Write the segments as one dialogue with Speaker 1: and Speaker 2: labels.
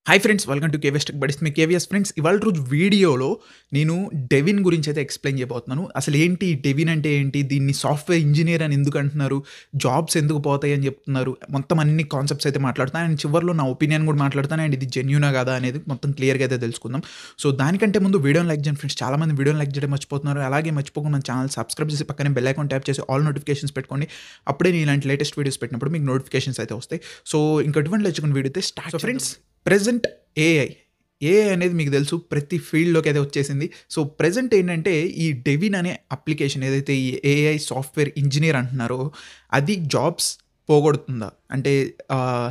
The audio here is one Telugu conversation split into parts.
Speaker 1: Hi friends, welcome to KVS tech buddies. Me KVS friends. ఇవాళ రోజు వీడియోలో నేను డెవిన్ గురించి అయితే ఎక్స్ప్లెయిన్ చేయబోతున్నాను. అసలు ఏంటి డెవిన్ అంటే ఏంటి, దీన్ని సాఫ్ట్వేర్ ఇంజనీర్ అని ఎందుకు అంటున్నారు, జాబ్స్ ఎందుకు పోతాయి అని చెప్తున్నారు, మొత్తం అన్ని కాన్సెప్ట్స్ అయితే మాట్లాడతాను. అండ్ చివరిలో నా ఒపీనియన్ కూడా మాట్లాడతాను. అండ్ ఇది జెన్యూనా కాదా అనేది మొత్తం క్లియర్గా అయితే తెలుసుకుందాం. సో దానికంటే ముందు వీడియోని లైక్ చేయండి ఫ్రెండ్స్. చాలా మంది వీడియోని లైక్ చేయడం మర్చిపోతున్నారు. అలాగే మర్చిపోకుండా మన ఛానల్ సబ్స్క్రైబ్ చేసి పక్కనే బెల్ ఐకాన్ ట్యాప్ చేసి ఆల్ నోటిఫికేషన్స్ పెట్టుకోండి. అప్పుడే నేను ఇలాంటి లేటెస్ట్ వీడియోస్ పెట్టినప్పుడు మీకు నోటిఫికేషన్స్ అయితే వస్తాయి. సో ఇంకటువంటి లేచుకుని వీడియో అయితే start. So friends, present AI అనేది మీకు తెలుసు ప్రతి ఫీల్డ్లోకి అయితే వచ్చేసింది. సో ప్రెజెంట్ ఏంటంటే ఈ డెవిన్ అనే అప్లికేషన్ ఏదైతే ఈ ఏఐ సాఫ్ట్వేర్ ఇంజనీర్ అంటున్నారో అది జాబ్స్ పోగొడుతుందా అంటే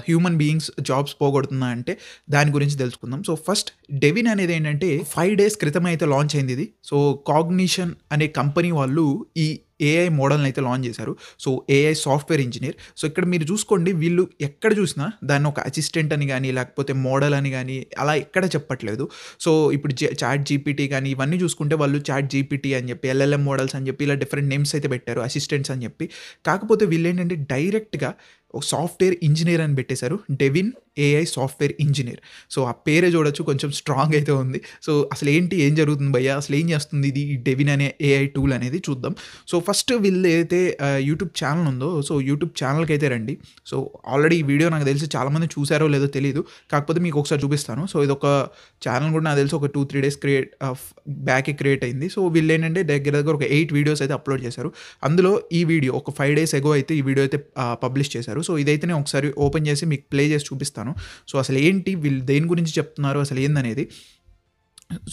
Speaker 1: హ్యూమన్ బీయింగ్స్ జాబ్స్ పోగొడుతుందా అంటే దాని గురించి తెలుసుకుందాం. సో ఫస్ట్ డెవిన్ అనేది ఏంటంటే 5 days క్రితం అయితే లాంచ్ అయింది ఇది. సో కాగ్నిషన్ అనే కంపెనీ వాళ్ళు ఈ ఏఐ మోడల్ని అయితే లాంచ్ చేశారు. So AI software engineer. So ఇక్కడ మీరు చూసుకోండి, వీళ్ళు ఎక్కడ చూసినా దాన్ని ఒక అసిస్టెంట్ అని కానీ లేకపోతే మోడల్ అని కానీ అలా ఎక్కడ చెప్పట్లేదు. సో ఇప్పుడు చాట్ జీపీటీ కానీ ఇవన్నీ చూసుకుంటే వాళ్ళు చాట్ జీపీటీ అని చెప్పి ఎల్ఎల్ఎం మోడల్స్ అని చెప్పి ఇలా డిఫరెంట్ నేమ్స్ అయితే పెట్టారు, అసిస్టెంట్స్ అని చెప్పి. కాకపోతే వీళ్ళు ఏంటంటే డైరెక్ట్గా ఒక సాఫ్ట్వేర్ ఇంజనీర్ అని పెట్టేశారు, Devin AI software engineer. So ఆ పేరే చూడొచ్చు, కొంచెం స్ట్రాంగ్ అయితే ఉంది. సో అసలు ఏంటి, ఏం జరుగుతుంది భయ్యా, అసలు ఏం చేస్తుంది ఇది డెవిన్ అనే ఏఐ టూల్ అనేది చూద్దాం. సో ఫస్ట్ వీళ్ళు ఏదైతే యూట్యూబ్ ఛానల్ ఉందో, సో యూట్యూబ్ ఛానల్కి అయితే రండి. సో ఆల్రెడీ ఈ వీడియో నాకు తెలిసి చాలామంది చూసారో లేదో తెలియదు, కాకపోతే మీకు ఒకసారి చూపిస్తాను. సో ఇది ఒక ఛానల్ కూడా నాకు తెలిసి ఒక 2-3 days బ్యాకే క్రియేట్ అయింది. సో వీళ్ళు ఏంటంటే దగ్గర ఒక 8 వీడియోస్ అయితే అప్లోడ్ చేశారు. అందులో ఈ వీడియో ఒక 5 days ఎగో అయితే ఈ వీడియో అయితే పబ్లిష్ చేశారు. సో ఇదైతే నేను ఒకసారి ఓపెన్ చేసి మీకు ప్లే చేసి చూపిస్తాను. సో అసలు ఏంటి, వీళ్ళు దేని గురించి చెప్తున్నారు, అసలు ఏందనేది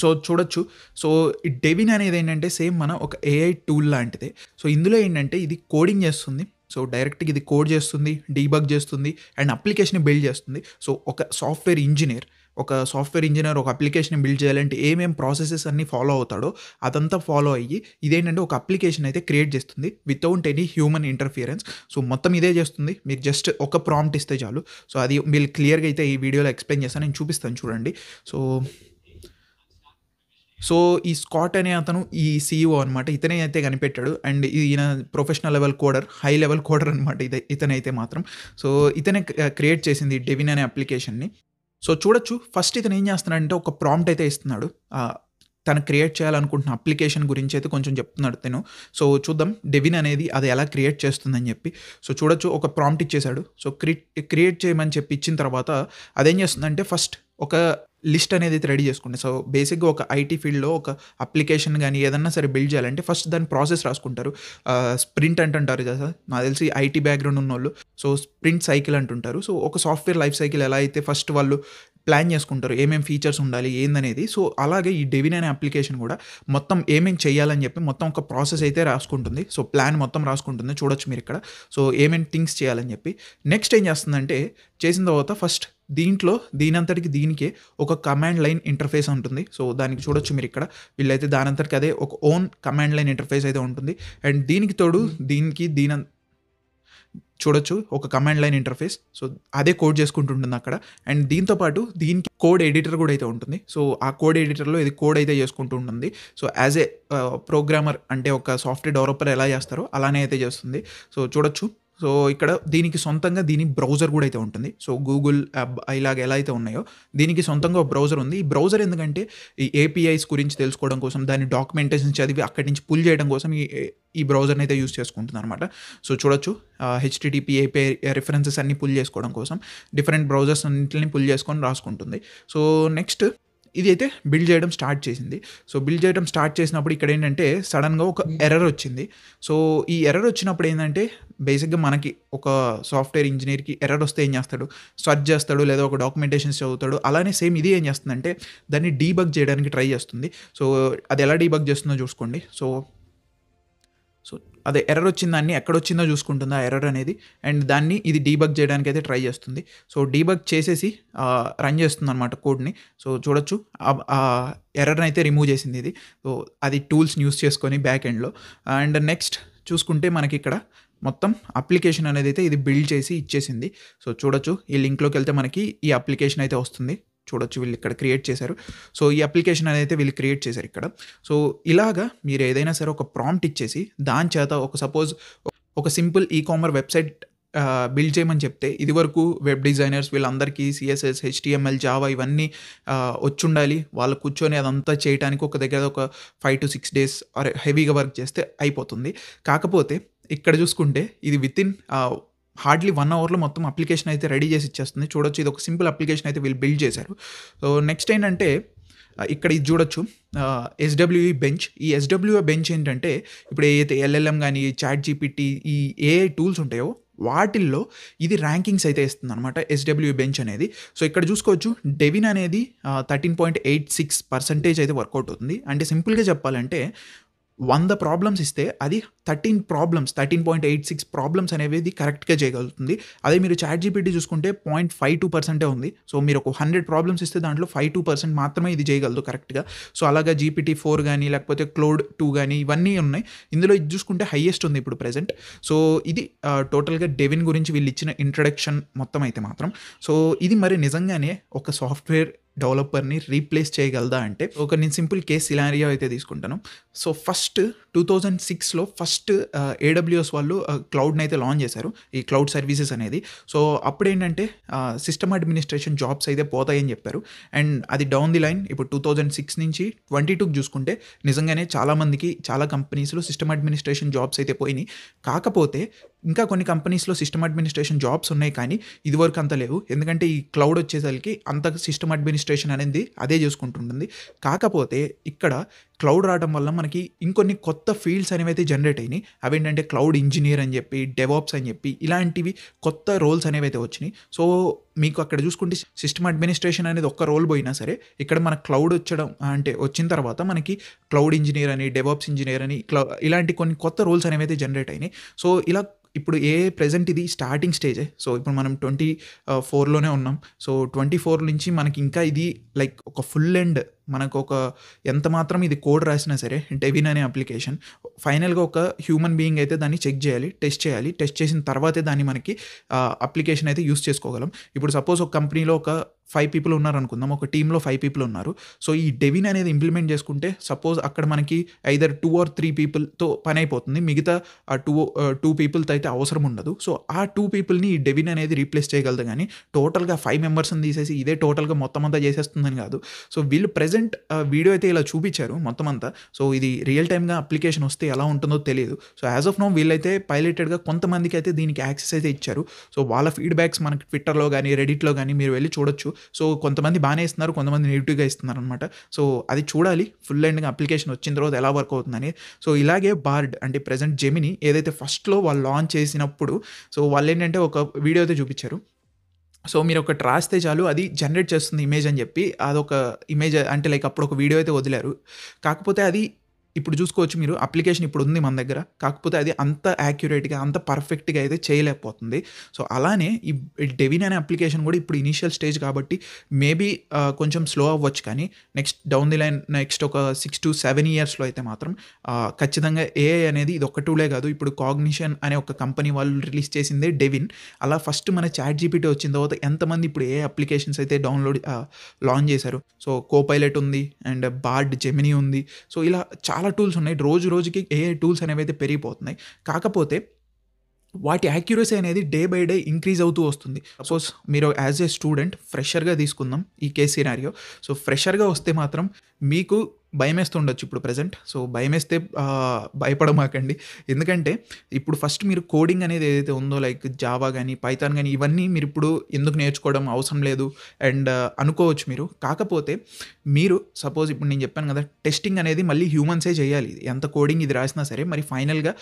Speaker 1: సో చూడొచ్చు. సో ఈ డెవిన్ అనేది ఏంటంటే సేమ్ మన ఒక ఏఐ టూల్ లాంటిదే. సో ఇందులో ఏంటంటే ఇది కోడింగ్ చేస్తుంది. సో డైరెక్ట్గా ఇది కోడ్ చేస్తుంది, డీబగ్ చేస్తుంది అండ్ అప్లికేషన్ బిల్డ్ చేస్తుంది. సో ఒక సాఫ్ట్వేర్ ఇంజనీర్ ఒక అప్లికేషన్ బిల్డ్ చేయాలంటే ఏమేం ప్రాసెసెస్ అన్నీ ఫాలో అవుతాడో అదంతా ఫాలో అయ్యి ఇదేంటంటే ఒక అప్లికేషన్ అయితే క్రియేట్ చేస్తుంది without any human interference. So మొత్తం ఇదే చేస్తుంది. మీరు జస్ట్ ఒక ప్రాంప్ట్ ఇస్తే చాలు. సో అది మీరు క్లియర్గా అయితే ఈ వీడియోలో ఎక్స్ప్లెయిన్ చేస్తాను, నేను చూపిస్తాను చూడండి. సో ఈ స్కాట్ అనే అతను ఈ సీఈఓ అనమాట. ఇతనే అయితే కనిపెట్టాడు. అండ్ ఈయన ప్రొఫెషనల్ లెవెల్ కోడర్, హై లెవెల్ కోడర్ అనమాట ఇతనైతే మాత్రం. సో ఇతనే క్రియేట్ చేసింది డెవిన్ అనే అప్లికేషన్ని. సో చూడొచ్చు, ఫస్ట్ ఇతను ఏం చేస్తున్నాడంటే ఒక ప్రాంప్ట్ అయితే ఇస్తున్నాడు. తను క్రియేట్ చేయాలనుకుంటున్న అప్లికేషన్ గురించి అయితే కొంచెం చెప్తున్నాడు తను. సో చూద్దాం డెవిన్ అనేది అది ఎలా క్రియేట్ చేస్తుందని చెప్పి. సో చూడొచ్చు, ఒక ప్రాంప్ట్ ఇచ్చేశాడు. సో క్రియేట్ చేయమని చెప్పి ఇచ్చిన తర్వాత అదేం చేస్తుందంటే ఫస్ట్ ఒక లిస్ట్ అనేది అయితే రెడీ చేసుకోండి. సో బేసిక్గా ఒక ఐటీ ఫీల్డ్లో ఒక అప్లికేషన్ కానీ ఏదన్నా సరే బిల్డ్ చేయాలంటే ఫస్ట్ దాని ప్రాసెస్ రాసుకుంటారు. స్ప్రింట్ అంటుంటారు కదా, నాకు తెలిసి ఐటీ బ్యాక్గ్రౌండ్ ఉన్న వాళ్ళు. సో స్ప్రింట్ సైకిల్ అంటుంటారు. సో ఒక సాఫ్ట్వేర్ లైఫ్ సైకిల్ ఎలా అయితే ఫస్ట్ వాళ్ళు ప్లాన్ చేసుకుంటారు, ఏమేమి ఫీచర్స్ ఉండాలి ఏందనేది. సో అలాగే ఈ డెవిన్ అనే అప్లికేషన్ కూడా మొత్తం ఏమేమి చేయాలని చెప్పి మొత్తం ఒక ప్రాసెస్ అయితే రాసుకుంటుంది. సో ప్లాన్ మొత్తం రాసుకుంటుంది, చూడొచ్చు మీరు ఇక్కడ. సో ఏమేమి థింగ్స్ చేయాలని చెప్పి నెక్స్ట్ ఏం చేస్తుందంటే చేసిన తర్వాత ఫస్ట్ దీనంతటికి దీనికే ఒక కమాండ్ లైన్ ఇంటర్ఫేస్ ఉంటుంది. సో దానికి చూడొచ్చు మీరు ఇక్కడ, వీళ్ళైతే దానంతటికి అదే ఒక ఓన్ కమాండ్ లైన్ ఇంటర్ఫేస్ అయితే ఉంటుంది. అండ్ దీనికి తోడు చూడొచ్చు ఒక కమాండ్ లైన్ ఇంటర్ఫేస్. సో అదే కోడ్ చేసుకుంటుంటుంది అక్కడ. అండ్ దీంతోపాటు దీనికి కోడ్ ఎడిటర్ కూడా అయితే ఉంటుంది. సో ఆ కోడ్ ఎడిటర్లో ఇది కోడ్ అయితే చేసుకుంటూ ఉంటుంది. సో యాజ్ ఏ ప్రోగ్రామర్ అంటే ఒక సాఫ్ట్వేర్ డెవలపర్ ఎలా చేస్తారో అలానే అయితే చేస్తుంది. సో చూడొచ్చు, సో ఇక్కడ దీనికి సొంతంగా దీని బ్రౌజర్ కూడా అయితే ఉంటుంది. సో గూగుల్ ఇలాగ ఎలా అయితే ఉన్నాయో దీనికి సొంతంగా ఒక బ్రౌజర్ ఉంది. ఈ బ్రౌజర్ ఎందుకంటే ఈ ఏపీఐస్ గురించి తెలుసుకోవడం కోసం, దాని డాక్యుమెంటేషన్ చదివి అక్కడి నుంచి పుల్ చేయడం కోసం ఈ బ్రౌజర్ని అయితే యూస్ చేసుకుంటుంది అనమాట. సో చూడొచ్చు, హెచ్టిటిపి ఏపీఐ రిఫరెన్సెస్ అన్ని పుల్ చేసుకోవడం కోసం డిఫరెంట్ బ్రౌజర్స్ అన్నింటిని పుల్ చేసుకొని రాసుకుంటుంది. సో నెక్స్ట్ ఇది అయితే బిల్డ్ చేయడం స్టార్ట్ చేసింది. సో బిల్డ్ చేయడం స్టార్ట్ చేసినప్పుడు ఇక్కడ ఏంటంటే సడన్గా ఒక ఎర్రర్ వచ్చింది. సో ఈ ఎర్రర్ వచ్చినప్పుడు ఏంటంటే బేసిక్గా మనకి ఒక సాఫ్ట్వేర్ ఇంజనీర్కి ఎర్రర్ వస్తే ఏం చేస్తాడు, సెర్చ్ చేస్తాడు లేదా ఒక డాక్యుమెంటేషన్స్ చదువుతాడు. అలానే సేమ్ ఇది ఏం చేస్తుందంటే దాన్ని డీబగ్ చేయడానికి ట్రై చేస్తుంది. సో అది ఎలా డీబగ్ చేస్తుందో చూసుకోండి. సో అదే ఎర్రర్ వచ్చిన దాన్ని ఎక్కడొచ్చిందో చూసుకుంటుంది ఆ ఎర్రర్ అనేది. అండ్ దాన్ని ఇది డీబగ్ చేయడానికి అయితే ట్రై చేస్తుంది. సో డీబగ్ చేసేసి రన్ చేస్తుంది అనమాట కోడ్ని. సో చూడొచ్చు, ఆ ఎర్రర్ని అయితే రిమూవ్ చేసింది ఇది. సో అది టూల్స్ని యూస్ చేసుకొని బ్యాక్ ఎండ్లో. అండ్ నెక్స్ట్ చూసుకుంటే మనకి ఇక్కడ మొత్తం అప్లికేషన్ అనేది అయితే ఇది బిల్డ్ చేసి ఇచ్చేసింది. సో చూడొచ్చు, ఈ లింక్లోకి వెళ్తే మనకి ఈ అప్లికేషన్ అయితే వస్తుంది. చూడొచ్చు, వీళ్ళు ఇక్కడ క్రియేట్ చేశారు. సో ఈ అప్లికేషన్ అనేది వీళ్ళు క్రియేట్ చేశారు ఇక్కడ. సో ఇలాగా మీరు ఏదైనా సరే ఒక ప్రాంప్ట్ ఇచ్చేసి దాని చేత ఒక సపోజ్ ఒక simple e commerce website build చేయమని చెప్తే ఇదివరకు వెబ్ డిజైనర్స్ వీళ్ళందరికీ CSS, HTML, జావా ఇవన్నీ వచ్చుండాలి. వాళ్ళు కూర్చొని అదంతా చేయటానికి ఒక దగ్గర ఒక 5-6 డేస్ హెవీగా వర్క్ చేస్తే అయిపోతుంది. కాకపోతే ఇక్కడ చూసుకుంటే ఇది వితిన్ హార్డ్లీ 1 అవర్‌లో మొత్తం అప్లికేషన్ అయితే రెడీ చేసి ఇచ్చేస్తుంది. చూడొచ్చు ఇది ఒక సింపుల్ అప్లికేషన్ అయితే వీళ్ళు బిల్డ్ చేశారు. సో నెక్స్ట్ ఏంటంటే ఇక్కడ ఇది చూడొచ్చు SWE బెంచ్. ఈ SWE బెంచ్ ఏంటంటే ఇప్పుడు ఏదైతే LLM గానీ, చాట్ జీపీటీ ఈ ఏఐ టూల్స్ ఉంటాయో వాటిల్లో ఇది ర్యాంకింగ్స్ అయితే ఇస్తుందనమాట SWE బెంచ్ అనేది. సో ఇక్కడ చూసుకోవచ్చు డెవిన్ అనేది 13.86% అయితే వర్కౌట్ అవుతుంది. అంటే సింపుల్‌గా చెప్పాలంటే 100 ప్రాబ్లమ్స్ ఇస్తే అది 13.86 ప్రాబ్లమ్స్ అనేవి ఇది కరెక్ట్‌గా చేయగలుగుతుంది. అదే మీరు చాట్ జీపీటీ చూసుకుంటే 0.52% ఉంది. సో మీరు ఒక 100 ప్రాబ్లమ్స్ ఇస్తే దాంట్లో 5-2% మాత్రమే ఇది చేయగలదు కరెక్ట్‌గా. సో అలాగా GPT-4 గానీ, లేకపోతే క్లౌడ్ 2 గానీ ఇవన్నీ ఉన్నాయి. ఇందులో ఇది చూసుకుంటే హైయెస్ట్ ఉంది ఇప్పుడు ప్రెజెంట్. సో ఇది టోటల్‌గా డెవిన్ గురించి వీళ్ళు ఇచ్చిన ఇంట్రడక్షన్ మొత్తం అయితే మాత్రం. సో ఇది మరి నిజంగానే ఒక సాఫ్ట్‌వేర్ డెవలపర్‌ని రీప్లేస్ చేయగలదా అంటే ఒక నేను సింపుల్ కేస్ సినారియో అయితే తీసుకుంటాను. సో ఫస్ట్ 2006లో AWS వాళ్ళు క్లౌడ్‌ని అయితే లాంచ్ చేశారు. ఈ క్లౌడ్ సర్వీసెస్ అనేది. సో అప్పుడేంటంటే సిస్టమ్ అడ్మినిస్ట్రేషన్ జాబ్స్ అయితే పోతాయని చెప్పారు. అండ్ అది డౌన్ ది లైన్ ఇప్పుడు 2006 నుంచి 22కి చూసుకుంటే నిజంగానే చాలామందికి చాలా కంపెనీస్‌లో సిస్టమ్ అడ్మినిస్ట్రేషన్ జాబ్స్ అయితే పోయినాయి. కాకపోతే ఇంకా కొన్ని కంపెనీస్‌లో సిస్టమ్ అడ్మినిస్ట్రేషన్ జాబ్స్ ఉన్నాయి కానీ ఇదివరకు అంత లేవు. ఎందుకంటే ఈ క్లౌడ్ వచ్చేసరికి అంత సిస్టమ్ అడ్మినిస్ట్రేషన్ అనేది అదే చేసుకుంటుంటుంది. కాకపోతే ఇక్కడ క్లౌడ్ రావడం వల్ల మనకి ఇంకొన్ని కొత్త ఫీల్డ్స్ అనేవి అయితే జనరేట్ అయినాయి. అవేంటంటే క్లౌడ్ ఇంజినీర్ అని చెప్పి, డెవాప్స్ అని చెప్పి ఇలాంటివి కొత్త రోల్స్ అనేవి అయితే వచ్చినాయి. సో మీకు అక్కడ చూసుకుంటే సిస్టమ్ అడ్మినిస్ట్రేషన్ అనేది ఒక్క రోల్ పోయినా సరే ఇక్కడ మన క్లౌడ్ అంటే వచ్చిన తర్వాత మనకి క్లౌడ్ ఇంజినీర్ అని, డెవాప్స్ ఇంజినీర్ అని ఇలాంటి కొన్ని కొత్త రోల్స్ అనేవి అయితే జనరేట్ అయినాయి. సో ఇలా ఇప్పుడు ప్రెజెంట్ ఇది స్టార్టింగ్ స్టేజే. సో ఇప్పుడు మనం 24లోనే ఉన్నాం. సో 24 నుంచి మనకి ఇంకా ఇది లైక్ ఒక ఫుల్ ఎండ్ మనకు ఒక ఎంత మాత్రం ఇది కోడ్ రాసినా సరే డెవిన్ అనే అప్లికేషన్ ఫైనల్గా ఒక హ్యూమన్ బీయింగ్ అయితే దాన్ని చెక్ చేయాలి, టెస్ట్ చేయాలి. టెస్ట్ చేసిన తర్వాతే దాన్ని మనకి అప్లికేషన్ అయితే యూస్ చేసుకోగలం. ఇప్పుడు సపోజ్ ఒక కంపెనీలో ఒక 5 పీపుల్ ఉన్నారనుకుందాం, ఒక టీంలో 5 పీపుల్ ఉన్నారు. సో ఈ డెవిన్ అనేది ఇంప్లిమెంట్ చేసుకుంటే సపోజ్ అక్కడ మనకి ఐదర్ 2 or 3 పీపుల్తో పని అయిపోతుంది. మిగతా ఆ 2 పీపుల్తో అయితే అవసరం ఉండదు. సో ఆ 2 పీపుల్ని ఈ డెవిన్ అనేది రీప్లేస్ చేయగలదు కానీ టోటల్గా 5 మెంబర్స్ని తీసేసి ఇదే టోటల్గా మొత్తం అంతా చేసేస్తుందని కాదు. సో వీళ్ళు ప్రెజెంట్ వీడియో అయితే ఇలా చూపించారు మొత్తం అంతా. సో ఇది రియల్ టైమ్గా అప్లికేషన్ వస్తే ఎలా ఉంటుందో తెలియదు. సో యాజ్ ఆఫ్ నో వీళ్ళైతే పైలటెడ్గా కొంతమందికి అయితే దీనికి యాక్సెస్ అయితే ఇచ్చారు. సో వాళ్ళ ఫీడ్బ్యాక్స్ మనకి ట్విట్టర్లో కానీ, రెడిట్లో కానీ మీరు వెళ్ళి చూడొచ్చు. సో కొంతమంది బాగానే ఇస్తున్నారు, కొంతమంది నెగిటివ్గా ఇస్తున్నారు అనమాట. సో అది చూడాలి ఫుల్ ఎండ్గా అప్లికేషన్ వచ్చిన తర్వాత ఎలా వర్క్ అవుతుందని. సో ఇలాగే బార్డ్ అంటే ప్రెజెంట్ జెమిని ఏదైతే ఫస్ట్లో వాళ్ళు లాంచ్ చేసినప్పుడు సో వాళ్ళు ఏంటంటే ఒక వీడియో అయితే చూపించారు. సో మీరు ఒకటి రాస్తే చాలు అది జనరేట్ చేస్తుంది ఇమేజ్ అని చెప్పి అదొక ఇమేజ్ అంటే లైక్ అప్పుడు ఒక వీడియో అయితే వదిలారు. కాకపోతే అది ఇప్పుడు చూసుకోవచ్చు మీరు అప్లికేషన్ ఇప్పుడు ఉంది మన దగ్గర. కాకపోతే అది అంత యాక్యురేట్గా అంత పర్ఫెక్ట్గా అయితే చేయలేకపోతుంది. సో అలానే ఈ డెవిన్ అనే అప్లికేషన్ కూడా ఇప్పుడు ఇనీషియల్ స్టేజ్ కాబట్టి మేబీ కొంచెం స్లో అవ్వచ్చు కానీ next down the line next ఒక 6 to 7 ఇయర్స్లో అయితే మాత్రం ఖచ్చితంగా ఏఐ అనేది ఇది ఒక్క టూలే కాదు. ఇప్పుడు కాగ్నిషన్ అనే ఒక కంపెనీ వాళ్ళు రిలీజ్ చేసిందే డెవిన్. అలా ఫస్ట్ మన చాట్ జీపీటీ వచ్చిన తర్వాత ఎంతమంది ఇప్పుడు ఏ అప్లికేషన్స్ అయితే లాంచ్ చేశారు. సో కోపైలట్ ఉంది అండ్ బార్డ్, జెమిని ఉంది. సో ఇలా చాలా టూల్స్ ఉన్నాయి. రోజు రోజుకి ఏఐ టూల్స్ అనేవి అయితే పెరిగిపోతున్నాయి. కాకపోతే వాటి యాక్యురసీ అనేది డే బై డే ఇంక్రీజ్ అవుతూ వస్తుంది. సపోజ్ మీరు యాజ్ ఏ స్టూడెంట్ ఫ్రెషర్గా తీసుకుందాం ఈ కేస్ సినారియో. సో ఫ్రెషర్గా వస్తే మాత్రం మీకు భయమేస్తుండొచ్చు ఇప్పుడు ప్రెజెంట్. సో భయమేస్తే భయపడమాకండి. ఎందుకంటే ఇప్పుడు ఫస్ట్ మీరు కోడింగ్ అనేది ఏదైతే ఉందో లైక్ జావా కానీ, పైథాన్ కానీ ఇవన్నీ మీరు ఇప్పుడు ఎందుకు నేర్చుకోవడం అవసరం లేదు అండ్ అనుకోవచ్చు మీరు. కాకపోతే మీరు సపోజ్ ఇప్పుడు నేను చెప్పాను కదా టెస్టింగ్ అనేది మళ్ళీ హ్యూమన్సే చేయాలి. ఎంత కోడింగ్ ఇది రాసినా సరే మరి ఫైనల్గా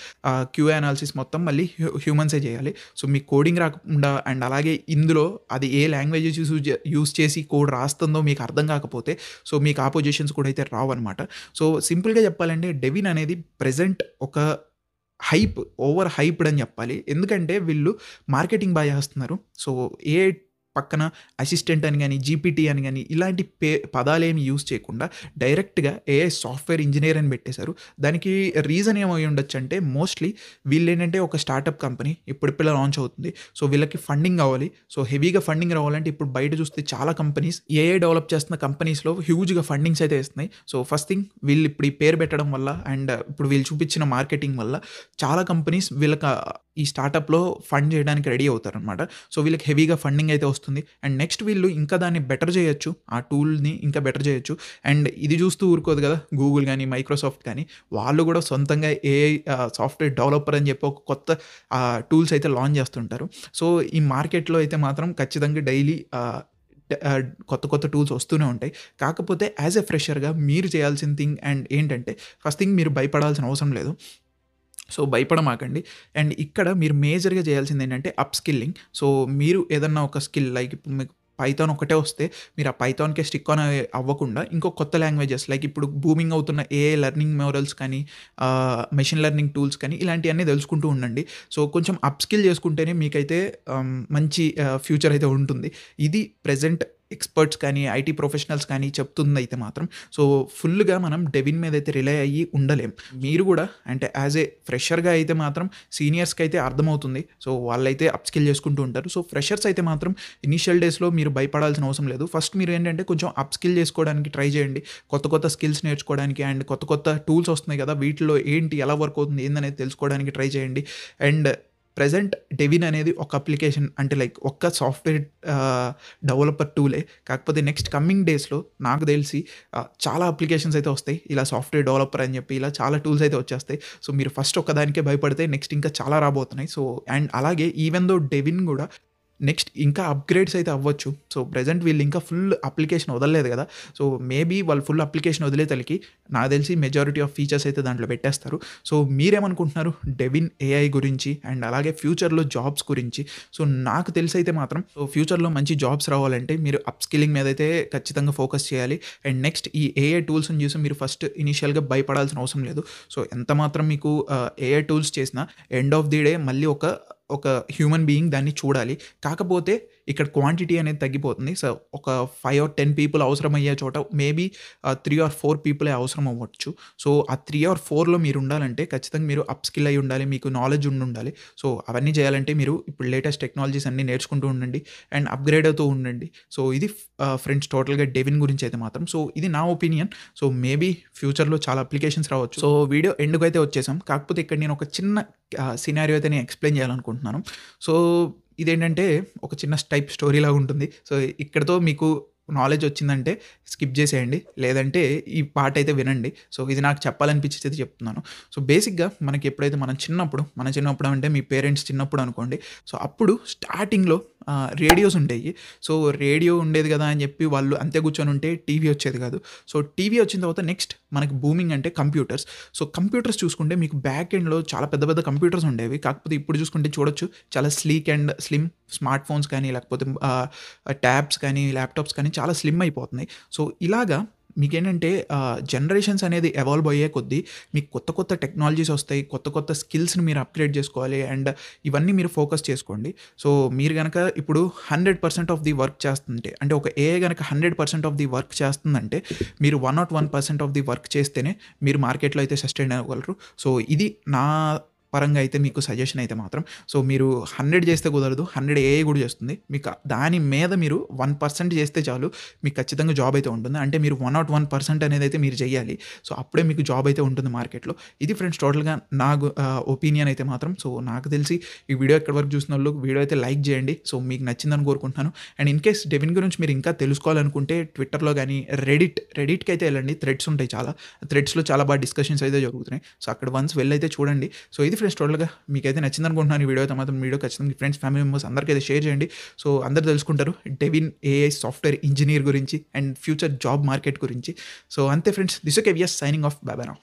Speaker 1: క్యూఏ అనాలిసిస్ మొత్తం మళ్ళీ హ్యూమన్సే చేయాలి. సో మీకు కోడింగ్ రాకుండా అండ్ అలాగే ఇందులో అది ఏ లాంగ్వేజెస్ యూజ్ చేసి కోడ్ రాస్తుందో మీకు అర్థం కాకపోతే సో మీకు ఆ పొజిషన్స్ కూడా అయితే రావు అనమాట. సో సింపుల్గా చెప్పాలంటే డెవిన్ అనేది ప్రెజెంట్ ఒక ఓవర్ హైప్డ్ అని చెప్పాలి. ఎందుకంటే వీళ్ళు మార్కెటింగ్ బాగా చేస్తున్నారు. సో ఏ పక్కన అసిస్టెంట్ అని గాని, జీపీటీ అని గాని ఇలాంటి పదాలేమి యూజ్ చేయకుండా డైరెక్ట్‌గా ఏఐ సాఫ్ట్‌వేర్ ఇంజినీర్ అని పెట్టేశారు. దానికి రీజన్ ఏమై ఉండొచ్చంటే మోస్ట్‌లీ వీళ్ళేంటంటే ఒక స్టార్టప్ కంపెనీ ఇప్పుడిప్పుడే లాంచ్ అవుతుంది. సో, వీళ్ళకి ఫండింగ్ కావాలి. సో, హెవీగా ఫండింగ్ రావాలంటే ఇప్పుడు బయట చూస్తే చాలా కంపెనీస్ ఏఐ డెవలప్ చేస్తున్న కంపెనీస్‌లో హ్యూజ్‌గా ఫండింగ్స్ అయితే ఇస్తున్నాయి. సో, ఫస్ట్ థింగ్ వీళ్ళు ఇప్పుడు ఈ పేరు పెట్టడం వల్ల అండ్ ఇప్పుడు వీళ్ళు చూపించిన మార్కెటింగ్ వల్ల చాలా కంపెనీస్ వీళ్ళకి ఈ స్టార్టప్‌లో ఫండ్ చేయడానికి రెడీ అవుతారనమాట. సో, వీళ్ళకి హెవీగా ఫండింగ్ అయితే వస్తుంది. అండ్ నెక్స్ట్ వీళ్ళు ఇంకా దాన్ని బెటర్ చేయొచ్చు. ఆ టూల్‌ని ఇంకా బెటర్ చేయొచ్చు. అండ్ ఇది చూస్తూ ఊరుకోదు కదా! గూగుల్ గాని, మైక్రోసాఫ్ట్ కానీ వాళ్ళు కూడా సొంతంగా ఏఐ సాఫ్ట్‌వేర్ డెవలపర్ అని చెప్పి ఒక కొత్త టూల్స్ అయితే లాంచ్ చేస్తుంటారు. సో, ఈ మార్కెట్‌లో అయితే మాత్రం ఖచ్చితంగా డైలీ కొత్త కొత్త టూల్స్ వస్తూనే ఉంటాయి. కాకపోతే యాజ్ ఎ ఫ్రెషర్‌గా మీరు చేయాల్సిన థింగ్ అండ్ ఏంటంటే ఫస్ట్ థింగ్ మీరు భయపడాల్సిన అవసరం లేదు. సో, భయపడమాకండి. అండ్ ఇక్కడ మీరు మేజర్‌గా చేయాల్సిందేంటంటే అప్ స్కిల్లింగ్. సో, మీరు ఏదన్నా ఒక స్కిల్ లైక్ ఇప్పుడు మీకు పైథాన్ ఒకటే వస్తే మీరు ఆ పైథాన్‌కే స్టిక్ ఆన్ అవ్వకుండా ఇంకో కొత్త లాంగ్వేజెస్ లైక్ ఇప్పుడు బూమింగ్ అవుతున్న ఏఐ లెర్నింగ్ మోడల్స్ కానీ, మెషిన్ లెర్నింగ్ టూల్స్ కానీ ఇలాంటియన్నీ తెలుసుకుంటూ ఉండండి. సో, కొంచెం అప్ స్కిల్ చేసుకుంటేనే మీకైతే మంచి ఫ్యూచర్ అయితే ఉంటుంది. ఇది ప్రెజెంట్ ఎక్స్‌పర్ట్స్ కానీ, ఐటీ ప్రొఫెషనల్స్ కానీ చెప్తుందయితే మాత్రం. సో, ఫుల్‌గా మనం డెవిన్ మీదైతే రిలై అయ్యి ఉండలేం. మీరు కూడా అంటే యాజ్ ఏ ఫ్రెషర్‌గా అయితే మాత్రం సీనియర్స్‌కి అయితే అర్థమవుతుంది. సో, వాళ్ళైతే అప్ స్కిల్ చేసుకుంటూ ఉంటారు. సో, ఫ్రెషర్స్ అయితే మాత్రం ఇనీషియల్ డేస్‌లో మీరు భయపడాల్సిన అవసరం లేదు. ఫస్ట్ మీరు ఏంటంటే కొంచెం అప్ స్కిల్ చేసుకోవడానికి ట్రై చేయండి. కొత్త కొత్త స్కిల్స్ నేర్చుకోవడానికి అండ్ కొత్త కొత్త టూల్స్ వస్తున్నాయి కదా! వీటిలో ఏంటి, ఎలా వర్క్ అవుతుంది, ఏందనేది తెలుసుకోవడానికి ట్రై చేయండి. అండ్ ప్రెజెంట్ డెవిన్ అనేది ఒక అప్లికేషన్ అంటే లైక్ ఒక్క సాఫ్ట్‌వేర్ డెవలపర్ టూలే. కాకపోతే నెక్స్ట్ కమింగ్ డేస్‌లో నాకు తెలిసి చాలా అప్లికేషన్స్ అయితే వస్తాయి. ఇలా సాఫ్ట్‌వేర్ డెవలపర్ అని చెప్పి ఇలా చాలా టూల్స్ అయితే వచ్చేస్తాయి. సో, మీరు ఫస్ట్ ఒక్కదానికే భయపడితే నెక్స్ట్ ఇంకా చాలా రాబోతున్నాయి. సో, అండ్ అలాగే ఈవెన్ దో డెవిన్ కూడా నెక్స్ట్ ఇంకా అప్‌గ్రేడ్స్ అయితే అవ్వచ్చు. సో, ప్రెజెంట్ వీళ్ళు ఇంకా ఫుల్ అప్లికేషన్ వదలలేదు కదా! సో, మేబీ వాళ్ళు ఫుల్ అప్లికేషన్ వదిలేతలకి నాకు తెలిసి మెజారిటీ ఆఫ్ ఫీచర్స్ అయితే దాంట్లో పెట్టేస్తారు. సో, మీరేమనుకుంటున్నారు డెవిన్ ఏఐ గురించి అండ్ అలాగే ఫ్యూచర్‌లో జాబ్స్ గురించి? సో, నాకు తెలిసైతే మాత్రం సో, ఫ్యూచర్‌లో మంచి జాబ్స్ రావాలంటే మీరు అప్ స్కిల్లింగ్ మీదైతే ఖచ్చితంగా ఫోకస్ చేయాలి. అండ్ నెక్స్ట్ ఈ ఏఐ టూల్స్‌ని చూసి మీరు ఫస్ట్ ఇనీషియల్‌గా భయపడాల్సిన అవసరం లేదు. సో, ఎంత మాత్రం మీకు ఏఐ టూల్స్ చేసినా ఎండ్ ఆఫ్ ది డే మళ్ళీ ఒక హ్యూమన్ బీయింగ్ దాన్ని చూడాలి. కాకపోతే ఇక్కడ క్వాంటిటీ అనేది తగ్గిపోతుంది. సో, ఒక 5 ఆర్ 10 పీపుల్ అవసరమయ్యే చోట మేబీ 3 ఆర్ 4 పీపులే అవసరం అవ్వచ్చు. సో, ఆ 3 ఆర్ 4లో మీరు ఉండాలంటే ఖచ్చితంగా మీరు అప్ స్కిల్ అయ్యి ఉండాలి. మీకు నాలెడ్జ్ ఉండాలి. సో, అవన్నీ చేయాలంటే మీరు ఇప్పుడు లేటెస్ట్ టెక్నాలజీస్ అన్నీ నేర్చుకుంటూ ఉండండి. అండ్ అప్‌గ్రేడ్ అవుతూ ఉండండి. సో, ఇది ఫ్రెండ్స్ టోటల్‌గా డెవిన్ గురించి అయితే మాత్రం. సో, ఇది నా ఒపీనియన్. సో, మేబీ ఫ్యూచర్‌లో చాలా అప్లికేషన్స్ రావచ్చు. సో, వీడియో ఎండ్‌కైతే వచ్చేసాం. కాకపోతే ఇక్కడ నేను ఒక చిన్న సినారియో అయితే నేను ఎక్స్‌ప్లెయిన్ చేయాలనుకుంటున్నాను. సో, ఇదేంటంటే ఒక చిన్న టైప్ స్టోరీలాగా ఉంటుంది. సో, ఇక్కడితో మీకు నాలెడ్జ్ వచ్చిందంటే స్కిప్ చేసేయండి. లేదంటే ఈ పార్ట్ అయితే వినండి. సో, ఇది నాకు చెప్పాలనిపించి అయితే చెప్తున్నాను. సో, బేసిక్‌గా మనకి ఎప్పుడైతే మన చిన్నప్పుడు అంటే మీ పేరెంట్స్ చిన్నప్పుడు అనుకోండి. సో, అప్పుడు స్టార్టింగ్‌లో రేడియోస్ ఉండేయి. సో, రేడియో ఉండేది కదా అని చెప్పి వాళ్ళు అంతే కూర్చొని ఉంటే టీవీ వచ్చేది కాదు. సో, టీవీ వచ్చిన తర్వాత నెక్స్ట్ మనకి బూమింగ్ అంటే కంప్యూటర్స్. సో, కంప్యూటర్స్ చూసుకుంటే మీకు బ్యాక్ ఎండ్‌లో చాలా పెద్ద పెద్ద కంప్యూటర్స్ ఉండేవి. కాకపోతే ఇప్పుడు చూసుకుంటే చూడొచ్చు చాలా sleek and slim smart phones కానీ లేకపోతే ట్యాబ్స్ కానీ, ల్యాప్‌టాప్స్ కానీ చాలా స్లిమ్ అయిపోతున్నాయి. సో, ఇలాగా మీకేంటంటే జనరేషన్స్ అనేది ఎవాల్వ్ అయ్యే కొద్దీ మీకు కొత్త కొత్త టెక్నాలజీస్ వస్తాయి. కొత్త కొత్త స్కిల్స్‌ని మీరు అప్‌గ్రేడ్ చేసుకోవాలి. అండ్ ఇవన్నీ మీరు ఫోకస్ చేసుకోండి. సో, మీరు గనక ఇప్పుడు 100% ఆఫ్ ది వర్క్ చేస్తుంటే అంటే ఒక ఏఐ గనక 100% ఆఫ్ ది వర్క్ చేస్తుందంటే మీరు 101% ఆఫ్ ది వర్క్ చేస్తేనే మీరు మార్కెట్‌లో అయితే సస్టైన్ అవ్వగలరు. సో, ఇది నా పరంగా అయితే మీకు సజెషన్ అయితే మాత్రం. సో, మీరు 100 చేస్తే కుదరదు. 100 ఏఐ కూడా చేస్తుంది. మీకు దాని మీద మీరు 1% చేస్తే చాలు. మీకు ఖచ్చితంగా జాబ్ అయితే ఉంటుంది. అంటే మీరు 101% అనేదైతే మీరు చేయాలి. సో, అప్పుడే మీకు జాబ్ అయితే ఉంటుంది మార్కెట్‌లో. ఇది ఫ్రెండ్స్ టోటల్‌గా నా ఒపీనియన్ అయితే మాత్రం. సో, నాకు తెలిసి ఈ వీడియో ఎక్కడి వరకు చూసినోళ్ళు వీడియో అయితే లైక్ చేయండి. సో, మీకు నచ్చిందని కోరుకుంటున్నాను. అండ్ ఇన్ కేస్ డెవిన్ గురించి మీరు ఇంకా తెలుసుకోవాలనుకుంటే ట్విట్టర్‌లో గానీ రెడిట్‌కి అయితే వెళ్ళండి. థ్రెడ్స్ ఉంటాయి చాలా. థ్రెడ్స్‌లో చాలా బాగా డిస్కషన్స్ అయితే జరుగుతున్నాయి. సో, అక్కడ వన్స్ వెళ్ళైతే చూడండి. సో, ఇది ఫ్రెండ్స్ టోటల్‌గా మీకైతే నచ్చిందనుకుంటున్నాను ఈ వీడియో అయితే మాత్రం. వీడియో ఖచ్చితంగా మీ ఫ్రెండ్స్, ఫ్యామిలీ మెంబర్స్ అందరికైతే షేర్ చేయండి. సో, అందరూ తెలుసుకుంటారు డెవిన్ ఏఐ సాఫ్ట్‌వేర్ ఇంజినీర్ గురించి అండ్ ఫ్యూచర్ జాబ్ మార్కెట్ గురించి. సో, అంతే friends. This okay VS signing off. Bye bye now.